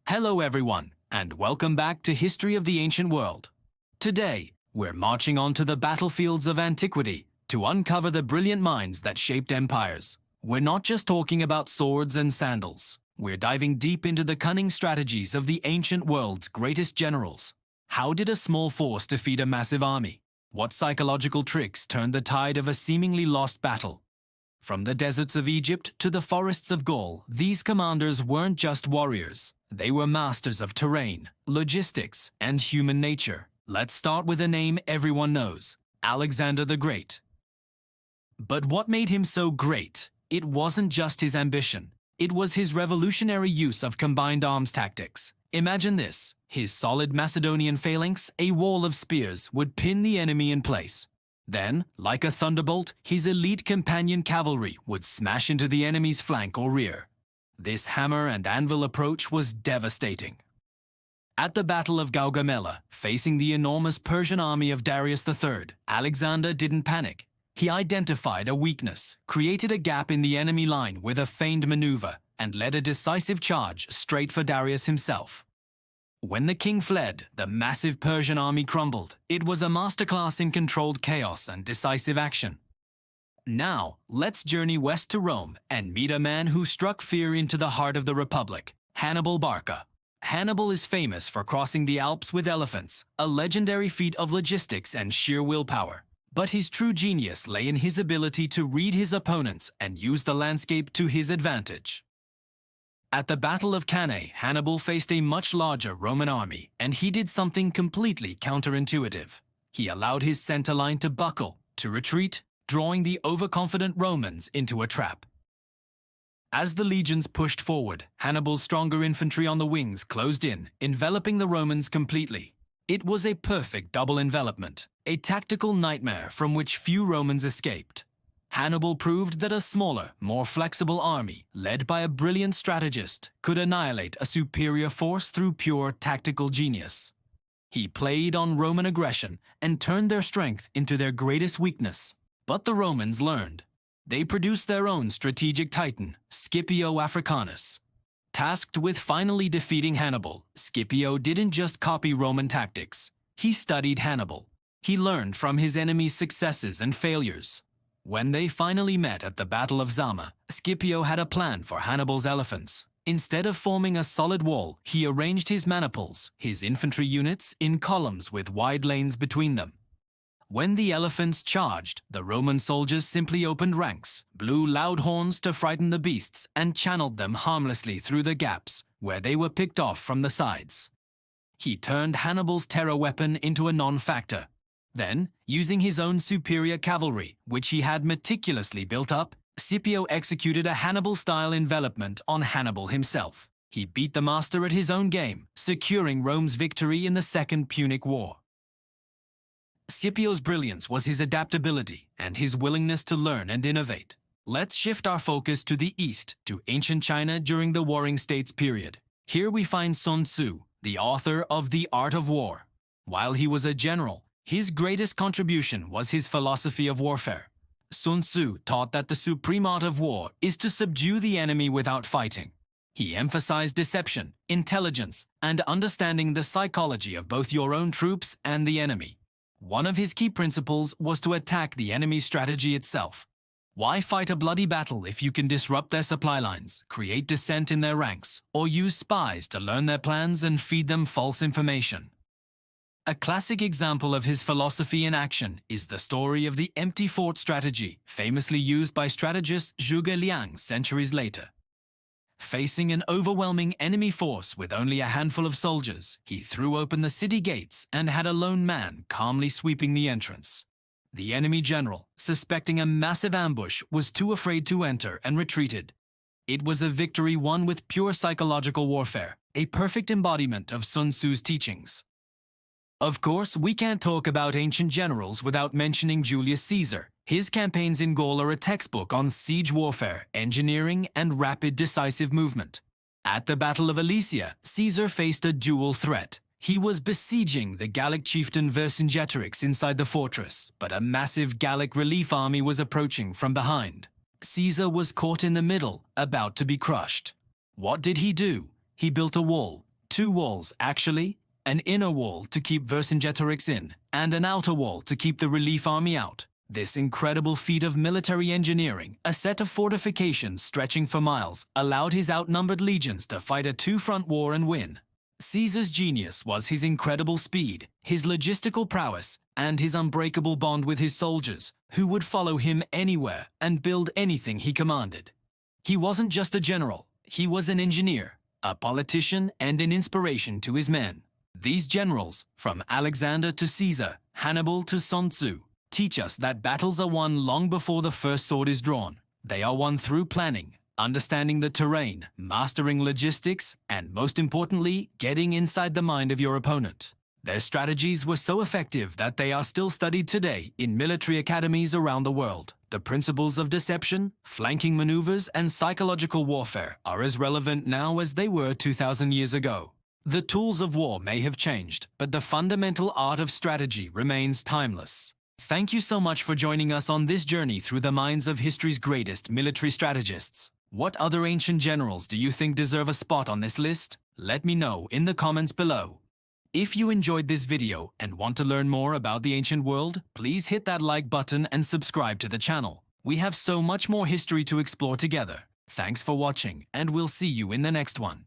Hello everyone, and welcome back to History of the Ancient World. Today, we're marching on to the battlefields of antiquity to uncover the brilliant minds that shaped empires. We're not just talking about swords and sandals. We're diving deep into the cunning strategies of the ancient world's greatest generals. How did a small force defeat a massive army? What psychological tricks turned the tide of a seemingly lost battle? From the deserts of Egypt to the forests of Gaul, these commanders weren't just warriors. They were masters of terrain, logistics, and human nature. Let's start with a name everyone knows, Alexander the Great. But what made him so great? It wasn't just his ambition. It was his revolutionary use of combined arms tactics. Imagine this: his solid Macedonian phalanx, a wall of spears, would pin the enemy in place. Then, like a thunderbolt, his elite companion cavalry would smash into the enemy's flank or rear. This hammer and anvil approach was devastating. At the Battle of Gaugamela, facing the enormous Persian army of Darius III, Alexander didn't panic. He identified a weakness, created a gap in the enemy line with a feigned maneuver, and led a decisive charge straight for Darius himself. When the king fled, the massive Persian army crumbled. It was a masterclass in controlled chaos and decisive action. Now, let's journey west to Rome and meet a man who struck fear into the heart of the Republic, Hannibal Barca. Hannibal is famous for crossing the Alps with elephants, a legendary feat of logistics and sheer willpower. But his true genius lay in his ability to read his opponents and use the landscape to his advantage. At the Battle of Cannae, Hannibal faced a much larger Roman army, and he did something completely counterintuitive. He allowed his center line to buckle, to retreat, drawing the overconfident Romans into a trap. As the legions pushed forward, Hannibal's stronger infantry on the wings closed in, enveloping the Romans completely. It was a perfect double envelopment, a tactical nightmare from which few Romans escaped. Hannibal proved that a smaller, more flexible army, led by a brilliant strategist, could annihilate a superior force through pure tactical genius. He played on Roman aggression and turned their strength into their greatest weakness. But the Romans learned. They produced their own strategic titan, Scipio Africanus. Tasked with finally defeating Hannibal, Scipio didn't just copy Roman tactics. He studied Hannibal. He learned from his enemy's successes and failures. When they finally met at the Battle of Zama, Scipio had a plan for Hannibal's elephants. Instead of forming a solid wall, he arranged his maniples, his infantry units, in columns with wide lanes between them. When the elephants charged, the Roman soldiers simply opened ranks, blew loud horns to frighten the beasts, and channeled them harmlessly through the gaps, where they were picked off from the sides. He turned Hannibal's terror weapon into a non-factor. Then, using his own superior cavalry, which he had meticulously built up, Scipio executed a Hannibal-style envelopment on Hannibal himself. He beat the master at his own game, securing Rome's victory in the Second Punic War. Scipio's brilliance was his adaptability and his willingness to learn and innovate. Let's shift our focus to the east, to ancient China during the Warring States period. Here we find Sun Tzu, the author of The Art of War. While he was a general, his greatest contribution was his philosophy of warfare. Sun Tzu taught that the supreme art of war is to subdue the enemy without fighting. He emphasized deception, intelligence, and understanding the psychology of both your own troops and the enemy. One of his key principles was to attack the enemy's strategy itself. Why fight a bloody battle if you can disrupt their supply lines, create dissent in their ranks, or use spies to learn their plans and feed them false information? A classic example of his philosophy in action is the story of the empty fort strategy, famously used by strategist Zhuge Liang centuries later. Facing an overwhelming enemy force with only a handful of soldiers, he threw open the city gates and had a lone man calmly sweeping the entrance. The enemy general, suspecting a massive ambush, was too afraid to enter and retreated. It was a victory won with pure psychological warfare, a perfect embodiment of Sun Tzu's teachings. Of course, we can't talk about ancient generals without mentioning Julius Caesar. His campaigns in Gaul are a textbook on siege warfare, engineering, and rapid decisive movement. At the Battle of Alesia, Caesar faced a dual threat. He was besieging the Gallic chieftain Vercingetorix inside the fortress, but a massive Gallic relief army was approaching from behind. Caesar was caught in the middle, about to be crushed. What did he do? He built a wall, two walls, actually. An inner wall to keep Vercingetorix in, and an outer wall to keep the relief army out. This incredible feat of military engineering, a set of fortifications stretching for miles, allowed his outnumbered legions to fight a two-front war and win. Caesar's genius was his incredible speed, his logistical prowess, and his unbreakable bond with his soldiers, who would follow him anywhere and build anything he commanded. He wasn't just a general, he was an engineer, a politician, and an inspiration to his men. These generals, from Alexander to Caesar, Hannibal to Sun Tzu, teach us that battles are won long before the first sword is drawn. They are won through planning, understanding the terrain, mastering logistics, and most importantly, getting inside the mind of your opponent. Their strategies were so effective that they are still studied today in military academies around the world. The principles of deception, flanking maneuvers, and psychological warfare are as relevant now as they were 2,000 years ago. The tools of war may have changed, but the fundamental art of strategy remains timeless. Thank you so much for joining us on this journey through the minds of history's greatest military strategists. What other ancient generals do you think deserve a spot on this list? Let me know in the comments below. If you enjoyed this video and want to learn more about the ancient world, please hit that like button and subscribe to the channel. We have so much more history to explore together. Thanks for watching, and we'll see you in the next one.